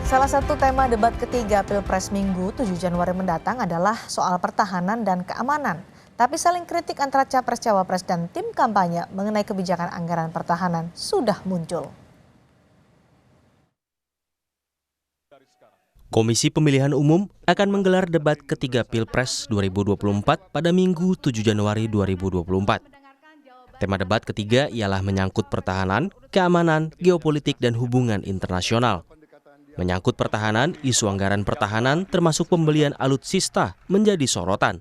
Salah satu tema debat ketiga Pilpres Minggu 7 Januari mendatang adalah soal pertahanan dan keamanan. Tapi saling kritik antara Capres-Cawapres dan tim kampanye mengenai kebijakan anggaran pertahanan sudah muncul. Komisi Pemilihan Umum akan menggelar debat ketiga Pilpres 2024 pada Minggu 7 Januari 2024. Tema debat ketiga ialah menyangkut pertahanan, keamanan, geopolitik, dan hubungan internasional. Menyangkut pertahanan, isu anggaran pertahanan termasuk pembelian alutsista menjadi sorotan.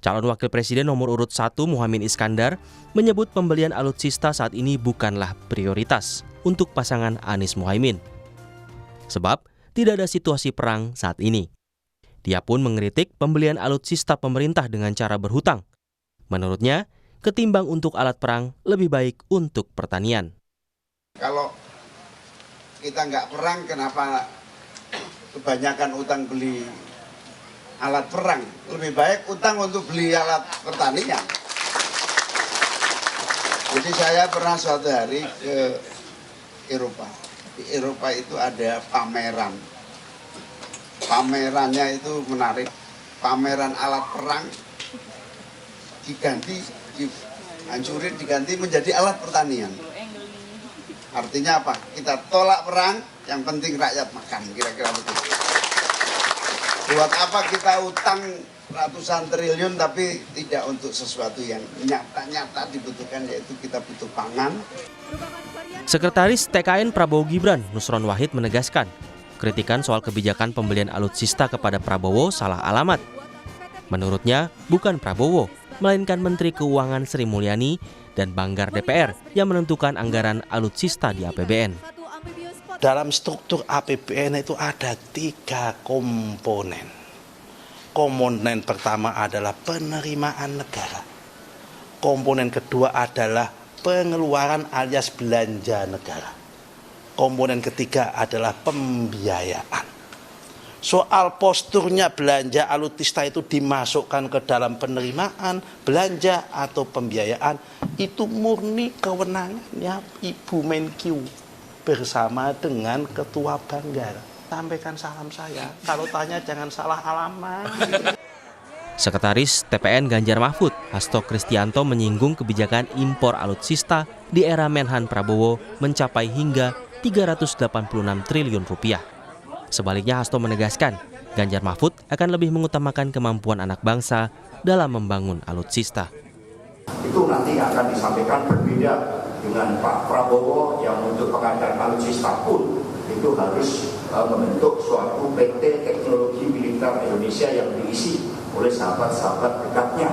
Calon Wakil Presiden nomor urut 1 Muhaimin Iskandar menyebut pembelian alutsista saat ini bukanlah prioritas untuk pasangan Anies Muhaimin. Sebab tidak ada situasi perang saat ini. Dia pun mengkritik pembelian alutsista pemerintah dengan cara berhutang. Menurutnya, ketimbang untuk alat perang, lebih baik untuk pertanian. Kalau kita nggak perang, kenapa kebanyakan utang beli alat perang? Lebih baik utang untuk beli alat pertanian. Jadi saya pernah suatu hari ke Eropa. Di Eropa itu ada pameran. Pamerannya itu menarik. Pameran alat perang dihancurin, diganti menjadi alat pertanian. Artinya apa? Kita tolak perang, yang penting rakyat makan, kira-kira begitu. Buat apa kita utang ratusan triliun tapi tidak untuk sesuatu yang nyata-nyata dibutuhkan, yaitu kita butuh pangan. Sekretaris TKN Prabowo Gibran, Nusron Wahid menegaskan, kritikan soal kebijakan pembelian alutsista kepada Prabowo salah alamat. Menurutnya, bukan Prabowo, melainkan Menteri Keuangan Sri Mulyani dan Banggar DPR yang menentukan anggaran alutsista di APBN. Dalam struktur APBN itu ada 3 komponen. Komponen pertama adalah penerimaan negara. Komponen kedua adalah pengeluaran alias belanja negara. Komponen ketiga adalah pembiayaan. Soal posturnya belanja alutsista itu dimasukkan ke dalam penerimaan, belanja atau pembiayaan, itu murni kewenangannya Ibu Menkyu bersama dengan Ketua Banggar. Sampaikan salam saya, kalau tanya jangan salah alamat. Sekretaris TPN Ganjar Mahfud, Hasto Kristianto menyinggung kebijakan impor alutsista di era Menhan Prabowo mencapai hingga 386 triliun rupiah. Sebaliknya Hasto menegaskan, Ganjar Mahfud akan lebih mengutamakan kemampuan anak bangsa dalam membangun alutsista. Itu nanti akan disampaikan berbeda dengan Pak Prabowo yang untuk pengadaan alutsista pun itu harus membentuk suatu PT Teknologi Militer Indonesia yang diisi oleh sahabat-sahabat dekatnya.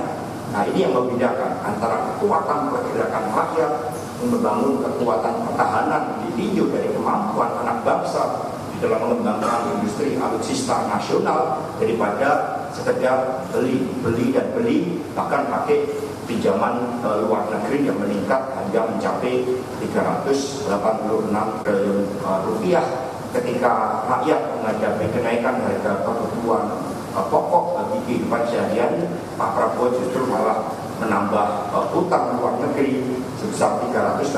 Nah, ini yang membedakan antara kekuatan pergerakan rakyat membangun kekuatan pertahanan ditinjau dari kemampuan anak bangsa di dalam mengembangkan industri alutsista nasional daripada sekedar beli, bahkan pakai pinjaman luar negeri yang meningkat hingga mencapai 386 triliun rupiah ketika rakyat menghadapi kenaikan harga kebutuhan pokok bagi kehidupan seharian. Pak Prabowo justru malah menambah hutang luar negeri sebesar 386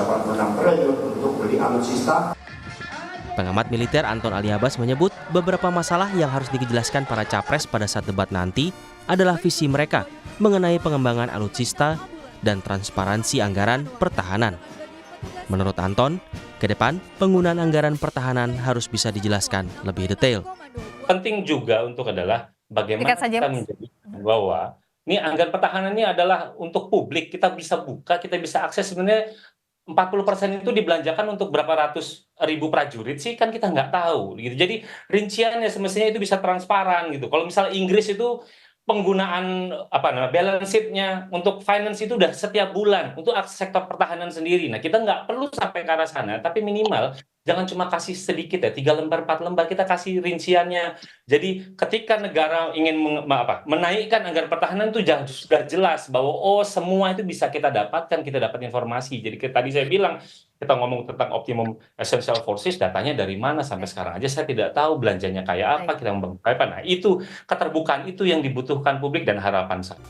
triliun untuk beli alutsista. Pengamat militer Anton Aliabas menyebut beberapa masalah yang harus dijelaskan para capres pada saat debat nanti adalah visi mereka mengenai pengembangan alutsista dan transparansi anggaran pertahanan. Menurut Anton, ke depan penggunaan anggaran pertahanan harus bisa dijelaskan lebih detail. Penting juga untuk adalah bagaimana kita menjadikan bahwa ini anggaran pertahanan ini adalah untuk publik, kita bisa buka, kita bisa akses. Sebenarnya 40% itu dibelanjakan untuk berapa ratus ribu prajurit sih, kan kita nggak tahu gitu. Jadi rinciannya semestinya itu bisa transparan gitu. Kalau misalnya Inggris itu penggunaan balance sheet-nya untuk finance itu udah setiap bulan untuk sektor pertahanan sendiri. Nah, kita nggak perlu sampai ke arah sana, tapi minimal jangan cuma kasih sedikit ya, 3 lembar, 4 lembar, kita kasih rinciannya. Jadi ketika negara ingin menaikkan anggaran pertahanan itu sudah jelas bahwa semua itu bisa kita dapatkan, kita dapat informasi. Jadi tadi saya bilang, kita ngomong tentang optimum essential forces, datanya dari mana sampai sekarang aja saya tidak tahu belanjanya kayak apa, kita membangun kayak apa. Nah, itu keterbukaan itu yang dibutuhkan publik dan harapan saya.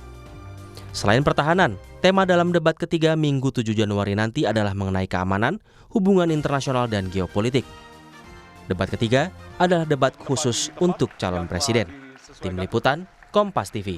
Selain pertahanan, tema dalam debat ketiga Minggu 7 Januari nanti adalah mengenai keamanan, hubungan internasional, dan geopolitik. Debat ketiga adalah debat khusus untuk calon presiden. Tim Liputan, Kompas TV.